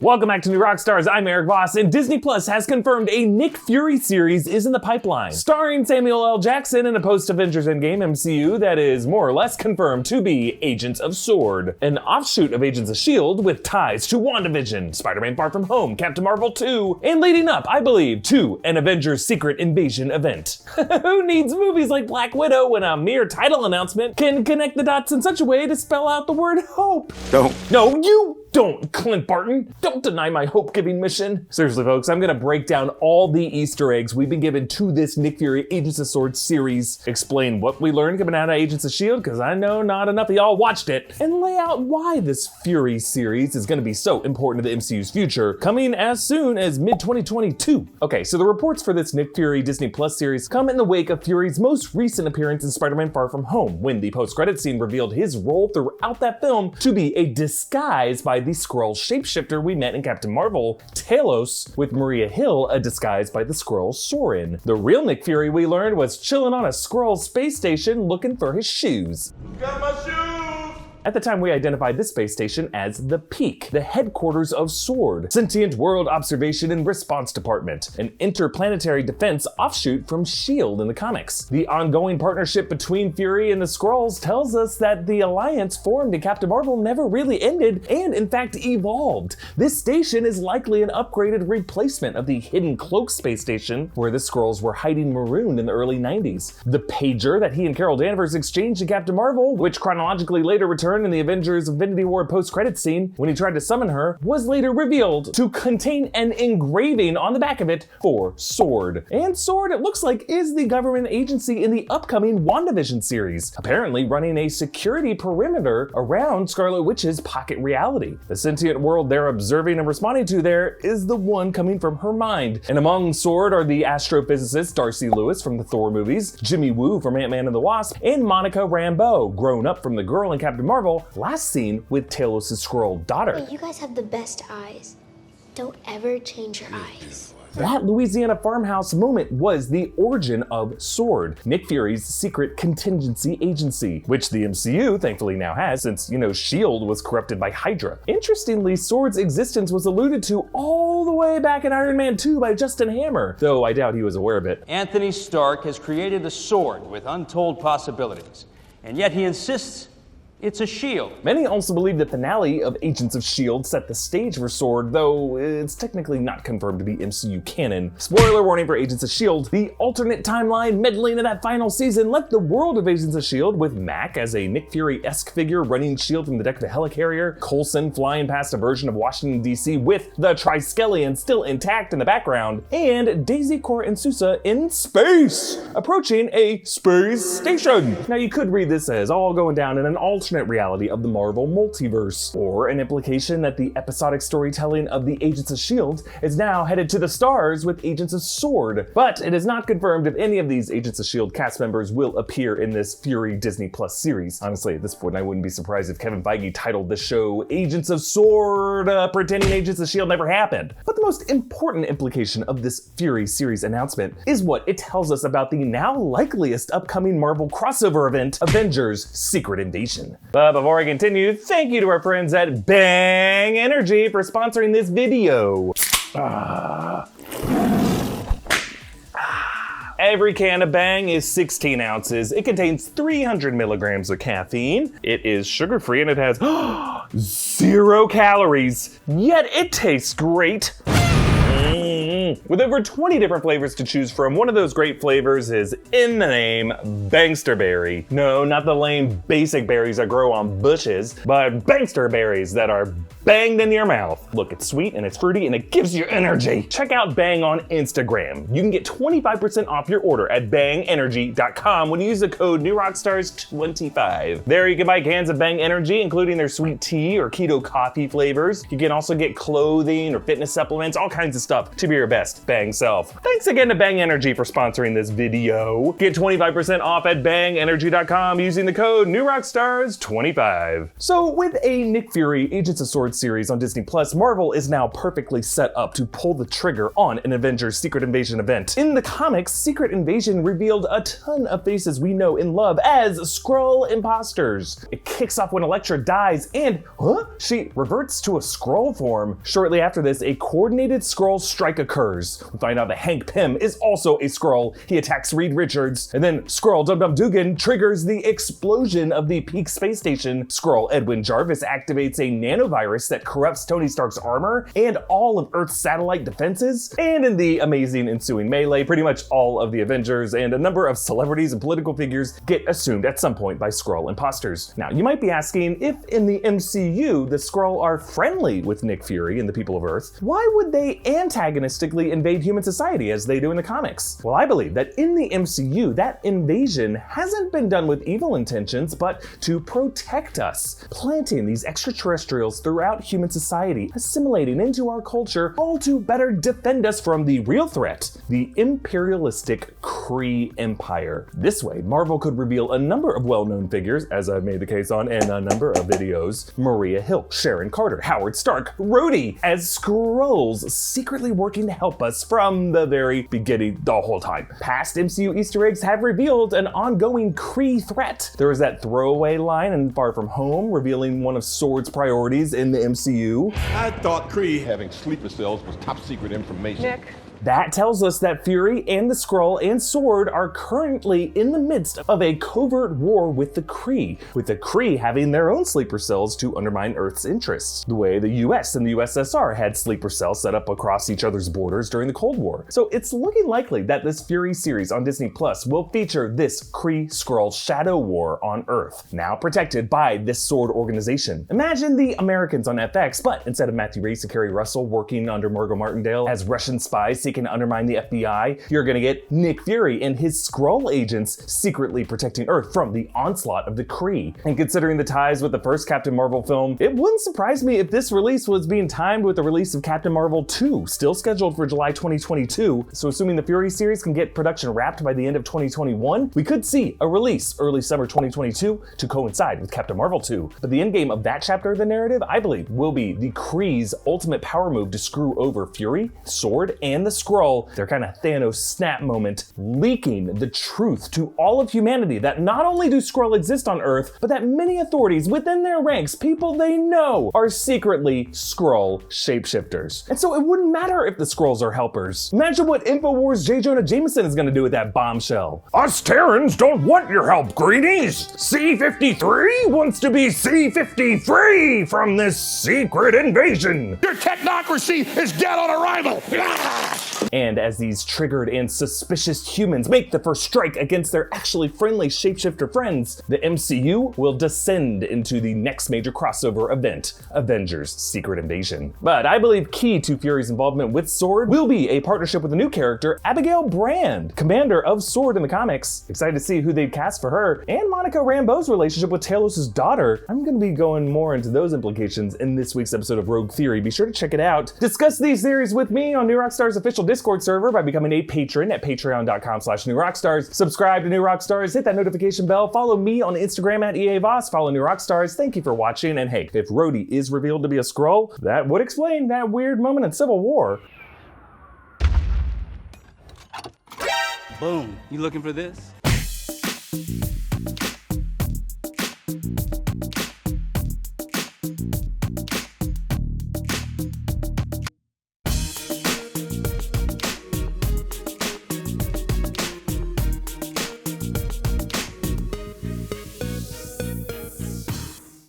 Welcome back to New Rockstars. I'm Erik Voss, and Disney Plus has confirmed a Nick Fury series is in the pipeline. Starring Samuel L. Jackson in a post-Avengers Endgame MCU that is more or less confirmed to be Agents of S.W.O.R.D, an offshoot of Agents of S.H.I.E.L.D. with ties to WandaVision, Spider-Man Far From Home, Captain Marvel 2, and leading up, I believe, to an Avengers Secret Invasion event. Who needs movies like Black Widow when a mere title announcement can connect the dots in such a way to spell out the word hope? No, you don't, Clint Barton. Don't deny my hope-giving mission. Seriously, folks, I'm gonna break down all the Easter eggs we've been given to this Nick Fury Agents of S.W.O.R.D series, explain what we learned coming out of Agents of S.H.I.E.L.D, because I know not enough of y'all watched it, and lay out why this Fury series is gonna be so important to the MCU's future, coming as soon as mid-2022. Okay, so the reports for this Nick Fury Disney Plus series come in the wake of Fury's most recent appearance in Spider-Man Far From Home, when the post-credits scene revealed his role throughout that film to be a disguise by the Skrull shapeshifter we met in Captain Marvel, Talos, with Maria Hill a disguise by the Skrull Sorin. The real Nick Fury, we learned, was chilling on a Skrull space station looking for his shoes. Got my shoes! At the time, we identified this space station as the Peak, the headquarters of S.W.O.R.D, Sentient World Observation and Response Department, an interplanetary defense offshoot from S.H.I.E.L.D. in the comics. The ongoing partnership between Fury and the Skrulls tells us that the alliance formed in Captain Marvel never really ended and, in fact, evolved. This station is likely an upgraded replacement of the Hidden Cloak space station where the Skrulls were hiding marooned in the early 90s. The pager that he and Carol Danvers exchanged in Captain Marvel, which chronologically later returned in the Avengers Infinity War post-credits scene when he tried to summon her, was later revealed to contain an engraving on the back of it for S.W.O.R.D. And S.W.O.R.D, it looks like, is the government agency in the upcoming WandaVision series, apparently running a security perimeter around Scarlet Witch's pocket reality. The sentient world they're observing and responding to there is the one coming from her mind. And among S.W.O.R.D are the astrophysicist Darcy Lewis from the Thor movies, Jimmy Woo from Ant-Man and the Wasp, and Monica Rambeau, grown up from the girl in Captain Marvel, last seen with Talos' Skrull daughter. Hey, you guys have the best eyes. Don't ever change your eyes. That Louisiana farmhouse moment was the origin of S.W.O.R.D, Nick Fury's secret contingency agency, which the MCU thankfully now has since, S.H.I.E.L.D. was corrupted by Hydra. Interestingly, S.W.O.R.D's existence was alluded to all the way back in Iron Man 2 by Justin Hammer, though I doubt he was aware of it. Anthony Stark has created a S.W.O.R.D with untold possibilities, and yet he insists it's a shield. Many also believe the finale of Agents of S.H.I.E.L.D. set the stage for S.W.O.R.D, though it's technically not confirmed to be MCU canon. Spoiler warning for Agents of S.H.I.E.L.D, the alternate timeline meddling in that final season left the world of Agents of S.H.I.E.L.D with Mac as a Nick Fury-esque figure running S.H.I.E.L.D from the deck of a helicarrier, Coulson flying past a version of Washington, D.C. with the Triskelion still intact in the background, and Daisy, Cora, and Sousa in space, approaching a space station. Now you could read this as all going down in an alternate reality of the Marvel multiverse, or an implication that the episodic storytelling of the Agents of S.H.I.E.L.D. is now headed to the stars with Agents of S.W.O.R.D. But it is not confirmed if any of these Agents of S.H.I.E.L.D. cast members will appear in this Fury Disney Plus series. Honestly, at this point, I wouldn't be surprised if Kevin Feige titled the show Agents of S.W.O.R.D, pretending Agents of S.H.I.E.L.D. never happened. But the most important implication of this Fury series announcement is what it tells us about the now likeliest upcoming Marvel crossover event, Avengers Secret Invasion. But before I continue, thank you to our friends at Bang Energy for sponsoring this video. Every can of Bang is 16 ounces. It contains 300 milligrams of caffeine. It is sugar-free and it has 0 calories, yet it tastes great. With over 20 different flavors to choose from, one of those great flavors is in the name Bangster Berry. No, not the lame basic berries that grow on bushes, but Bangster berries that are banged in your mouth. Look, it's sweet and it's fruity and it gives you energy. Check out Bang on Instagram. You can get 25% off your order at bangenergy.com when you use the code NewRockstars25. There you can buy cans of Bang Energy, including their sweet tea or keto coffee flavors. You can also get clothing or fitness supplements, all kinds of stuff to be your best Bang self. Thanks again to Bang Energy for sponsoring this video. Get 25% off at bangenergy.com using the code NewRockstars25. So with a Nick Fury Agents of S.W.O.R.D series on Disney Plus, Marvel is now perfectly set up to pull the trigger on an Avengers Secret Invasion event. In the comics, Secret Invasion revealed a ton of faces we know and love as Skrull imposters. It kicks off when Elektra dies and, she reverts to a Skrull form. Shortly after this, a coordinated Skrull strike occurs. We find out that Hank Pym is also a Skrull. He attacks Reed Richards, and then Skrull Dum Dum Dugan triggers the explosion of the Peak space station. Skrull Edwin Jarvis activates a nanovirus that corrupts Tony Stark's armor and all of Earth's satellite defenses. And in the amazing ensuing melee, pretty much all of the Avengers and a number of celebrities and political figures get assumed at some point by Skrull imposters. Now, you might be asking, if in the MCU the Skrull are friendly with Nick Fury and the people of Earth, why would they antagonistically invade human society as they do in the comics? Well, I believe that in the MCU, that invasion hasn't been done with evil intentions, but to protect us, planting these extraterrestrials throughout human society, assimilating into our culture, all to better defend us from the real threat, the imperialistic Kree Empire. This way, Marvel could reveal a number of well-known figures, as I've made the case on in a number of videos: Maria Hill, Sharon Carter, Howard Stark, Rhodey, as Skrulls secretly working to help us from the very beginning the whole time. Past MCU Easter eggs have revealed an ongoing Kree threat. There was that throwaway line in Far From Home revealing one of S.W.O.R.D's priorities in the MCU. I thought Kree having sleeper cells was top secret information. Nick. That tells us that Fury and the Skrull and S.W.O.R.D are currently in the midst of a covert war with the Kree having their own sleeper cells to undermine Earth's interests, the way the US and the USSR had sleeper cells set up across each other's borders during the Cold War. So it's looking likely that this Fury series on Disney Plus will feature this Kree-Skrull shadow war on Earth, now protected by this S.W.O.R.D organization. Imagine the Americans on FX, but instead of Matthew Rhys and Kerry Russell working under Margot Martindale as Russian spies seeking to undermine the FBI, you're gonna get Nick Fury and his Skrull agents secretly protecting Earth from the onslaught of the Kree. And considering the ties with the first Captain Marvel film, it wouldn't surprise me if this release was being timed with the release of Captain Marvel 2, still scheduled for July 2022. So assuming the Fury series can get production wrapped by the end of 2021, we could see a release early summer 2022 to coincide with Captain Marvel 2. But the endgame of that chapter of the narrative, I believe, will be the Kree's ultimate power move to screw over Fury, S.W.O.R.D, and the Skrull, their kind of Thanos snap moment, leaking the truth to all of humanity that not only do Skrull exist on Earth, but that many authorities within their ranks, people they know, are secretly Skrull shapeshifters. And so it wouldn't matter if the Skrulls are helpers. Imagine what InfoWars J. Jonah Jameson is gonna do with that bombshell. Us Terrans don't want your help, greenies! C-53 wants to be C-53 from this secret invasion! Your technocracy is dead on arrival! And as these triggered and suspicious humans make the first strike against their actually friendly shapeshifter friends, the MCU will descend into the next major crossover event, Avengers Secret Invasion. But I believe key to Fury's involvement with S.W.O.R.D will be a partnership with a new character, Abigail Brand, commander of S.W.O.R.D in the comics. Excited to see who they'd cast for her, and Monica Rambeau's relationship with Talos' daughter. I'm gonna be going more into those implications in this week's episode of Rogue Theory. Be sure to check it out. Discuss these theories with me on New Rockstars' official Discord server by becoming a patron at patreon.com/newrockstars. Subscribe to New Rockstars, hit that notification bell, follow me on Instagram at EA Voss, follow New Rockstars. Thank you for watching, and hey, if Rhodey is revealed to be a Skrull, that would explain that weird moment in Civil War. Boom. You looking for this?